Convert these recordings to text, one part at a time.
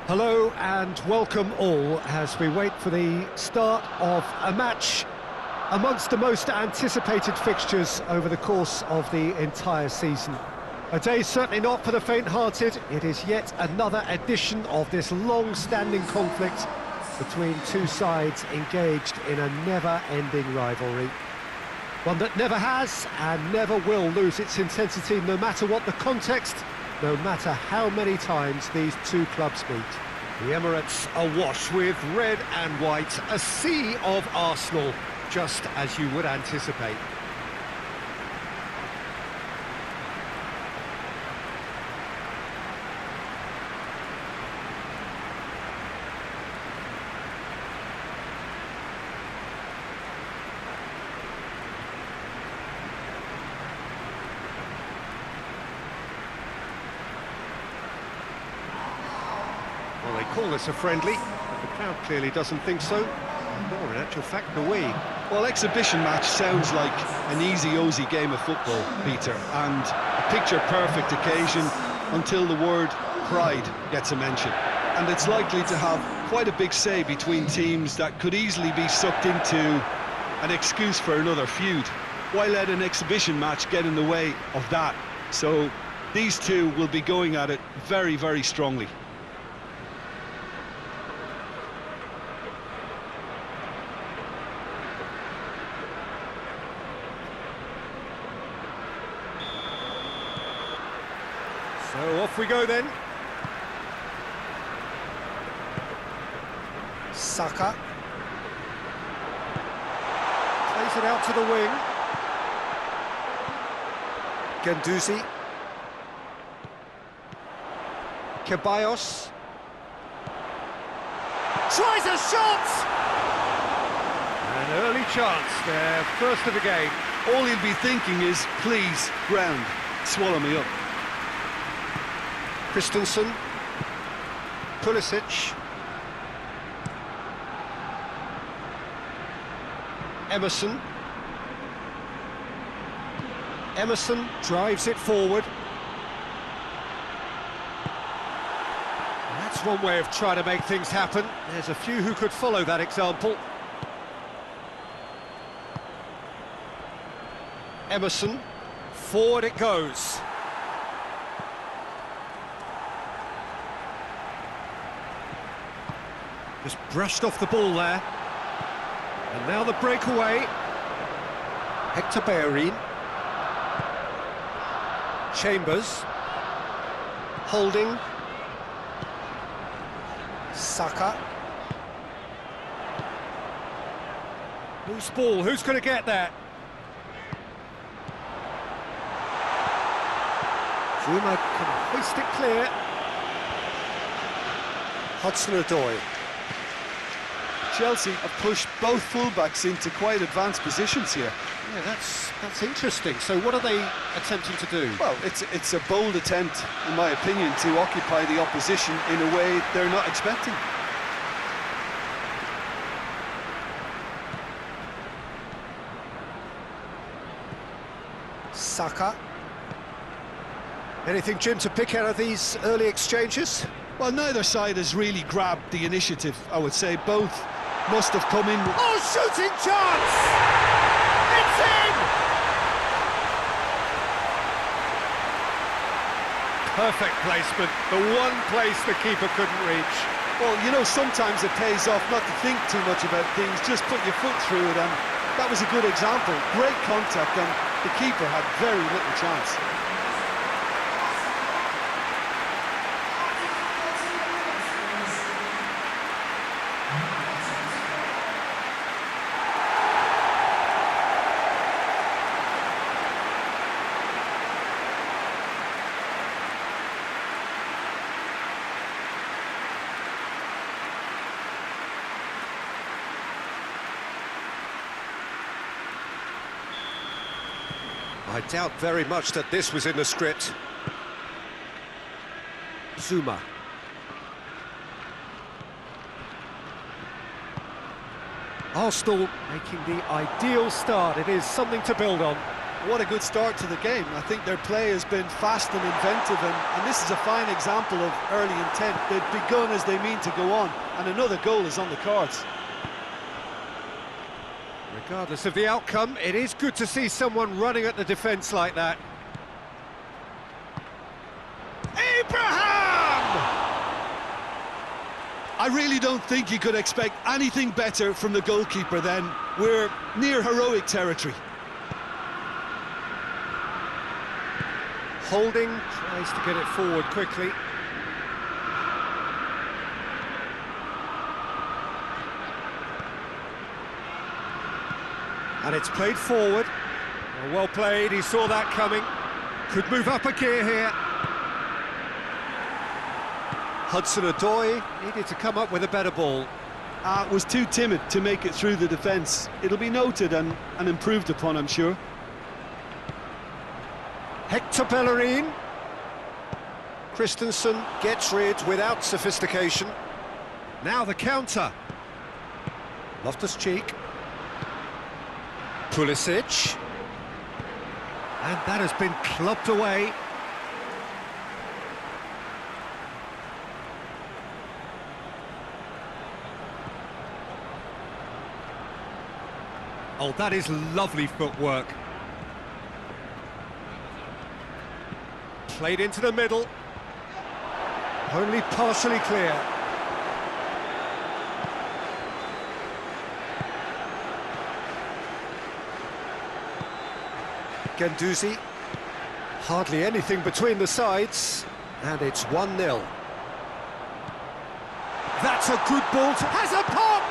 Hello and welcome all as we wait for the start of a match amongst the most anticipated fixtures over the course of the entire season. A day certainly not for the faint-hearted. It is yet another edition of this long-standing conflict between two sides engaged in a never-ending rivalry. One that never has and never will lose its intensity no matter what the context, no matter how many times these two clubs meet. The Emirates awash with red and white, a sea of Arsenal, just as you would anticipate. Well, they call this a friendly, but the crowd clearly doesn't think so, nor in actual fact do we. Well, exhibition match sounds like an easy-ozy game of football, Peter, and a picture-perfect occasion until the word pride gets a mention. And it's likely to have quite a big say between teams that could easily be sucked into an excuse for another feud. Why let an exhibition match get in the way of that? So these two will be going at it very, very strongly. So off we go then. Saka. Plays it out to the wing. Guendouzi. Ceballos. Tries a shot! An early chance there, first of the game. All he'll be thinking is, please, ground, swallow me up. Christensen, Pulisic, Emerson drives it forward. That's one way of trying to make things happen. There's a few who could follow that example. Emerson, forward it goes. Just brushed off the ball there. And now the breakaway. Hector Bellerin. Chambers. Holding. Saka. Loose ball, who's going to get that? Zuma can hoist it clear. Hudson-Odoi. Chelsea have pushed both fullbacks into quite advanced positions here. Yeah, that's interesting. So what are they attempting to do? Well, it's a bold attempt, in my opinion, to occupy the opposition in a way they're not expecting. Saka. Anything, Jim, to pick out of these early exchanges? Well, neither side has really grabbed the initiative, I would say. Both must have come in... Oh, shooting chance! It's in! Perfect placement, the one place the keeper couldn't reach. Well, you know, sometimes it pays off not to think too much about things, just put your foot through it, and that was a good example. Great contact, and the keeper had very little chance. I doubt very much that this was in the script. Zuma. Arsenal making the ideal start. It is something to build on. what a good start to the game. I think their play has been fast and inventive, and this is a fine example of early intent. They've begun as they mean to go on, and another goal is on the cards. Regardless of the outcome, it is good to see someone running at the defence like that. Abraham! I really don't think you could expect anything better from the goalkeeper then. We're near heroic territory. Holding, tries to get it forward quickly. And it's played forward. Well played, he saw that coming. Could move up a gear here. Hudson-Odoi needed to come up with a better ball. Was too timid to make it through the defence. It'll be noted and improved upon, I'm sure. Hector Bellerin. Christensen gets rid without sophistication. Now the counter. Loftus-Cheek. Pulisic. And that has been clubbed away. Oh, that is lovely footwork. Played into the middle. Only partially clear. Guendouzi. Hardly anything between the sides. And it's 1-0. That's a good ball. Has a pop!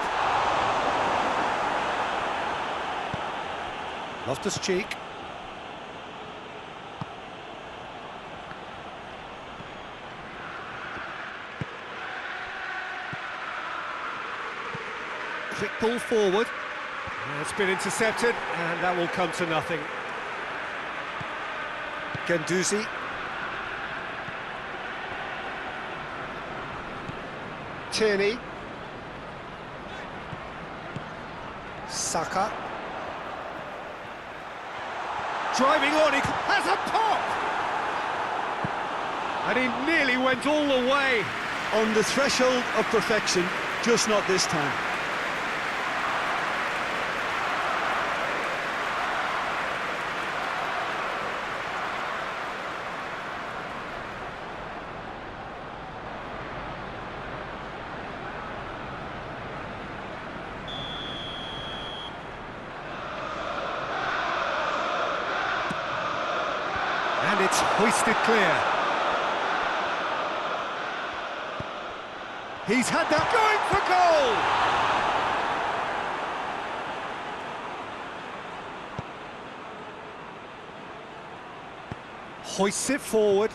Loftus-Cheek. Quick ball forward. It's been intercepted, and that will come to nothing. Guendouzi. Tierney. Saka. Driving on, he has a pop! And he nearly went all the way. On the threshold of perfection, just not this time. And it's hoisted clear. He's had that going for goal! Hoists it forward.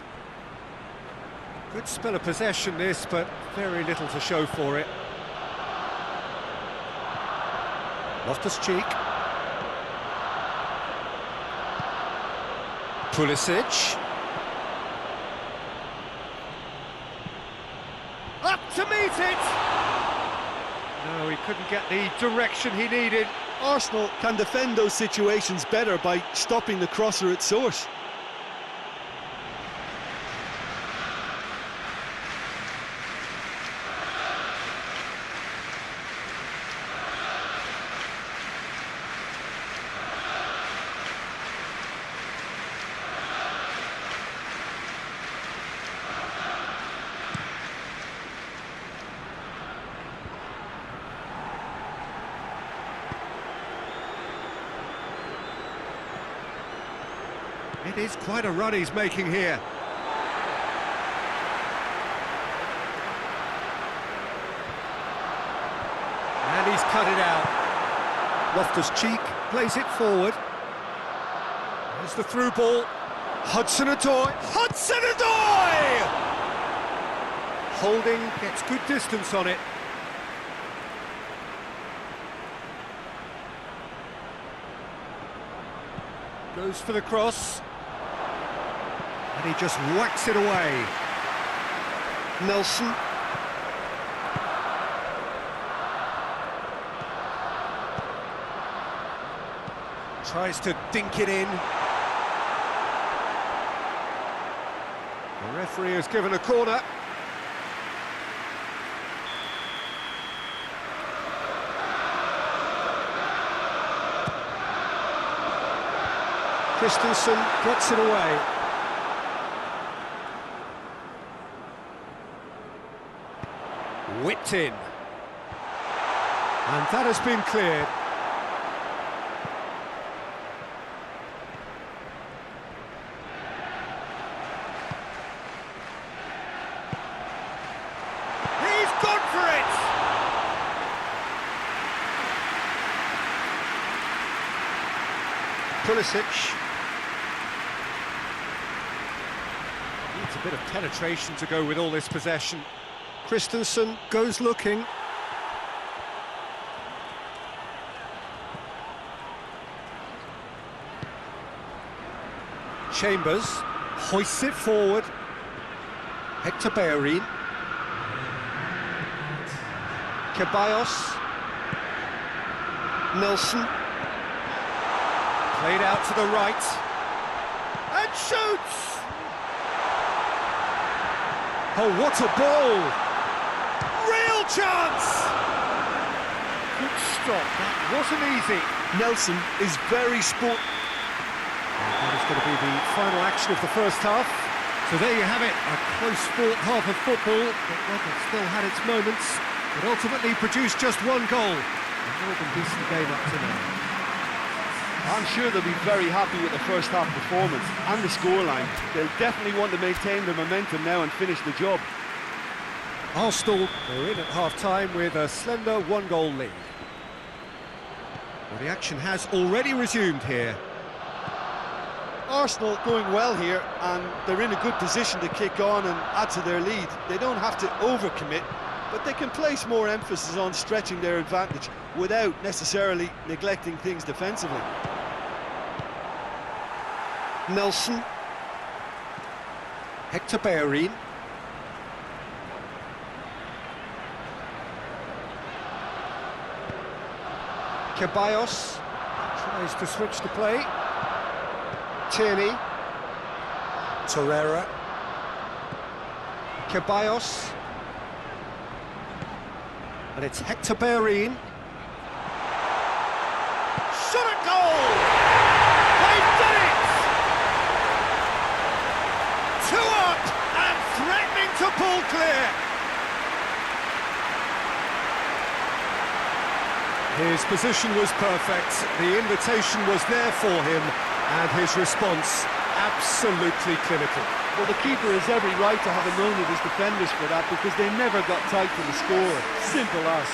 Good spell of possession this, but very little to show for it. Loftus-Cheek. Pulisic. Up to meet it! No, he couldn't get the direction he needed. Arsenal can defend those situations better by stopping the crosser at source. It is quite a run he's making here. And he's cut it out. Loftus-Cheek plays it forward. There's the through ball. Hudson-Odoi. Hudson-Odoi! Holding, gets good distance on it. Goes for the cross. And he just whacks it away. Nelson. Tries to dink it in. The referee has given a corner. Christensen gets it away. Whipped in. And that has been cleared. He's gone for it! Pulisic. Needs a bit of penetration to go with all this possession. Christensen goes looking. Chambers hoists it forward. Hector Bellerin. Ceballos. Nelson. Played out to the right. And shoots! Oh, what a ball! Real chance! Good stop, that wasn't easy. Nelson is very sport. That is going to be the final action of the first half. So there you have it, a close-fought half of football, but one that still had its moments, but ultimately produced just one goal. A more than decent game up to now. I'm sure they'll be very happy with the first half performance and the scoreline. They'll definitely want to maintain their momentum now and finish the job. Arsenal are in at half-time with a slender one-goal lead. Well, the action has already resumed here. Arsenal going well here, and they're in a good position to kick on and add to their lead. They don't have to overcommit, but they can place more emphasis on stretching their advantage without necessarily neglecting things defensively. Nelson. Hector Bellerin. Ceballos tries to switch the play. Tierney. Torreira. Ceballos. And it's Hector Bellerin. Shot at goal! They've done it! 2 up and threatening to pull clear. His position was perfect, the invitation was there for him, and his response absolutely clinical. Well, the keeper has every right to have a moan at his defenders for that, because they never got tight to the score. Simple as.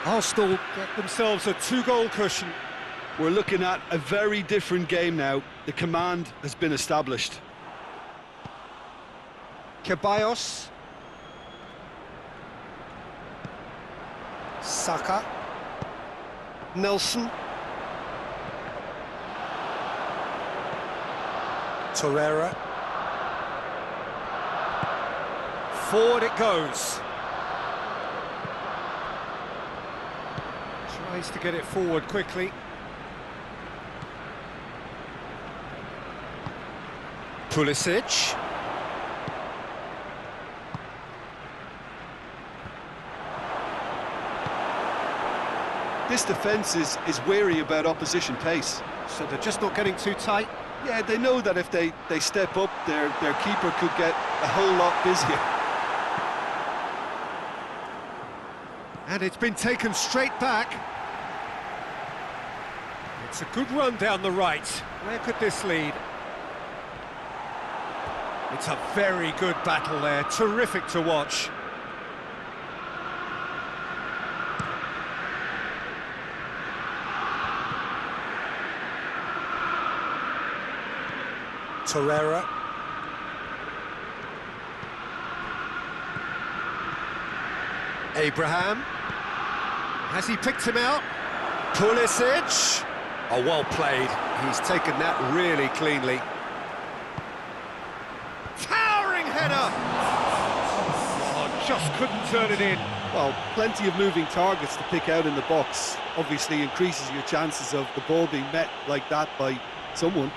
Arsenal get themselves a 2-goal cushion. We're looking at a very different game now. The command has been established. Ceballos. Saka. Nelson. Torreira. Forward it goes. Tries to get it forward quickly. Pulisic. This defence is wary about opposition pace. So they're just not getting too tight. Yeah, they know that if they step up, their keeper could get a whole lot busier. And it's been taken straight back. It's a good run down the right. Where could this lead? It's a very good battle there, terrific to watch. Torreira. Abraham. Has he picked him out? Pulisic. Oh, well played. He's taken that really cleanly. Towering header! Oh, just couldn't turn it in. Well, plenty of moving targets to pick out in the box. Obviously increases your chances of the ball being met like that by someone.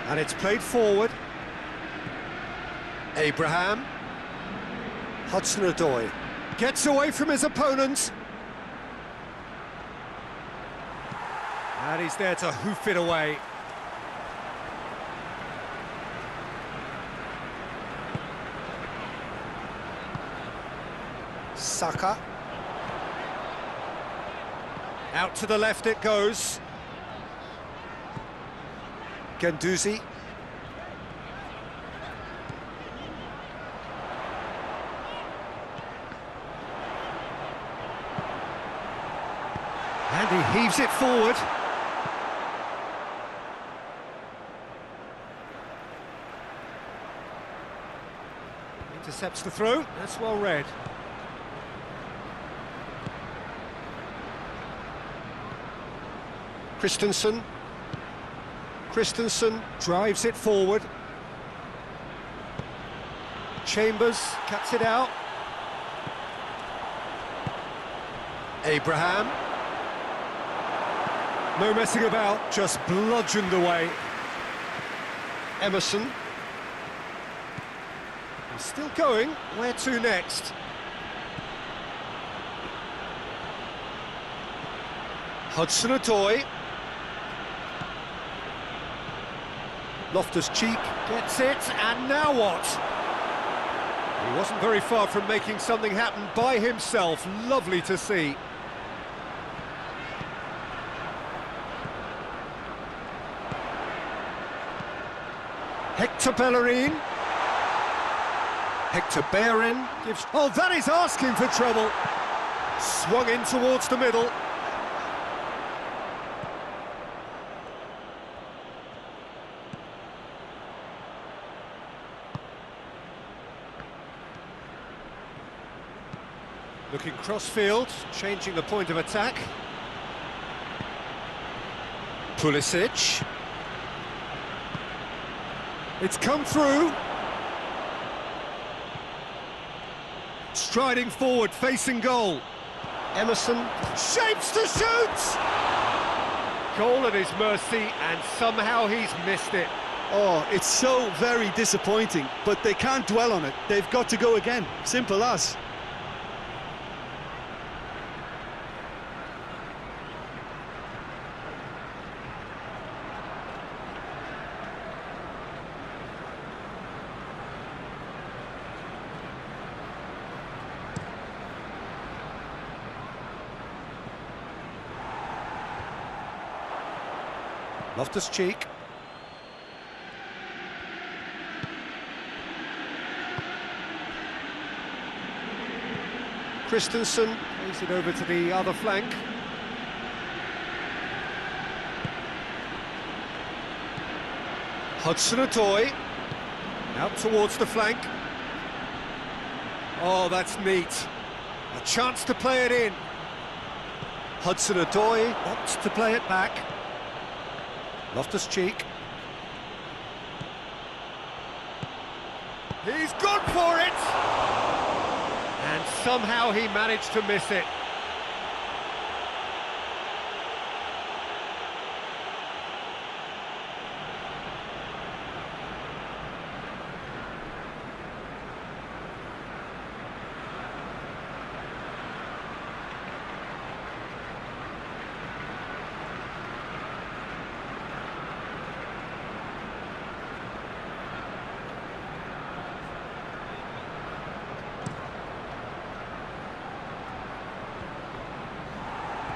And it's played forward. Abraham. Hudson-Odoi gets away from his opponent. And he's there to hoof it away. Saka. Out to the left it goes. Guendouzi. And he heaves it forward. Intercepts the throw. That's well read. Christensen. Christensen drives it forward. Chambers cuts it out. Abraham. No messing about, just bludgeoned away. Emerson. He's still going. Where to next? Hudson-Odoi. Loftus-Cheek gets it, and now what? He wasn't very far from making something happen by himself. Lovely to see. Hector Bellerin. Hector Bellerin gives... Oh, that is asking for trouble. Swung in towards the middle. Looking cross-field, changing the point of attack. Pulisic. It's come through. Striding forward, facing goal. Emerson shapes to shoot! Goal at his mercy, and somehow he's missed it. Oh, it's so very disappointing, but they can't dwell on it. They've got to go again. Simple as. Loftus-Cheek. Christensen plays it over to the other flank. Hudson-Odoi out towards the flank. Oh, that's neat. A chance to play it in. Hudson-Odoi opts to play it back. Loftus-Cheek. He's gone for it! And somehow he managed to miss it.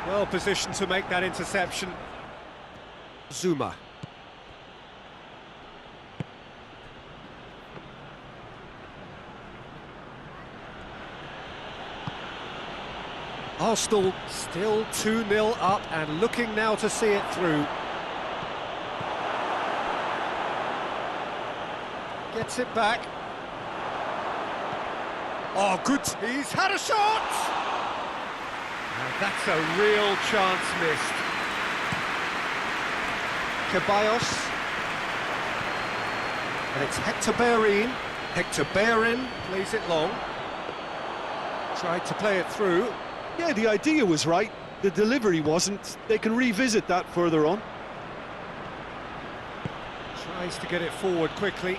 Well positioned to make that interception. Zuma. Arsenal still 2-0 up and looking now to see it through. Gets it back. Oh, good. He's had a shot! And that's a real chance missed. Ceballos. And it's Hector Bellerin. Hector Bellerin plays it long. Tried to play it through. Yeah, the idea was right. The delivery wasn't. They can revisit that further on. Tries to get it forward quickly.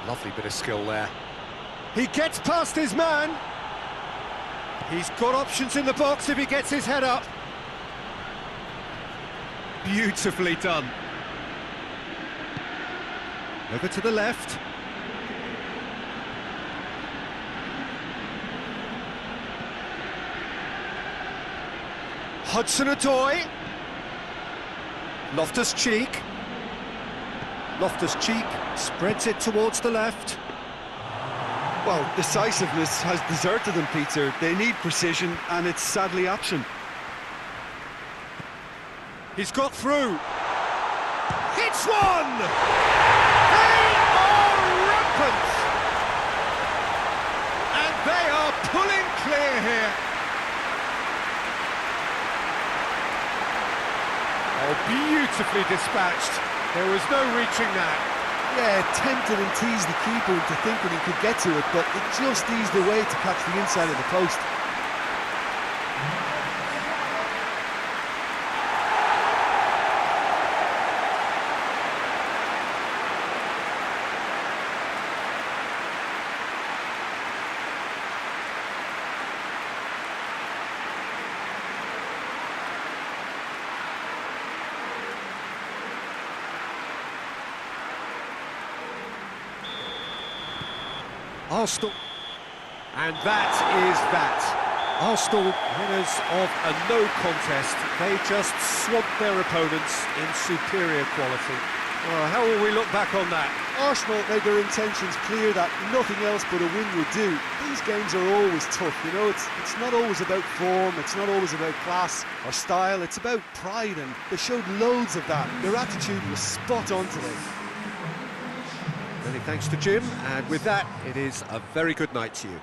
Lovely bit of skill there. He gets past his man. He's got options in the box if he gets his head up. Beautifully done. Over to the left. Hudson-Odoi. Loftus-Cheek. Loftus-Cheek spreads it towards the left. Well, decisiveness has deserted them, Peter. They need precision, and it's sadly absent. He's got through. Hits one! They are rampant! And they are pulling clear here. Oh, beautifully dispatched. There was no reaching that. Yeah, tempted and teased the keeper into thinking he could get to it, but it just eased away to catch the inside of the post. Arsenal, and that is that. Arsenal, winners of a no contest. They just swamped their opponents in superior quality. Well, how will we look back on that? Arsenal made their intentions clear that nothing else but a win would do. These games are always tough, you know, it's not always about form, it's not always about class or style, it's about pride, and they showed loads of that. Their attitude was spot on today. Many thanks to Jim, and with that, it is a very good night to you.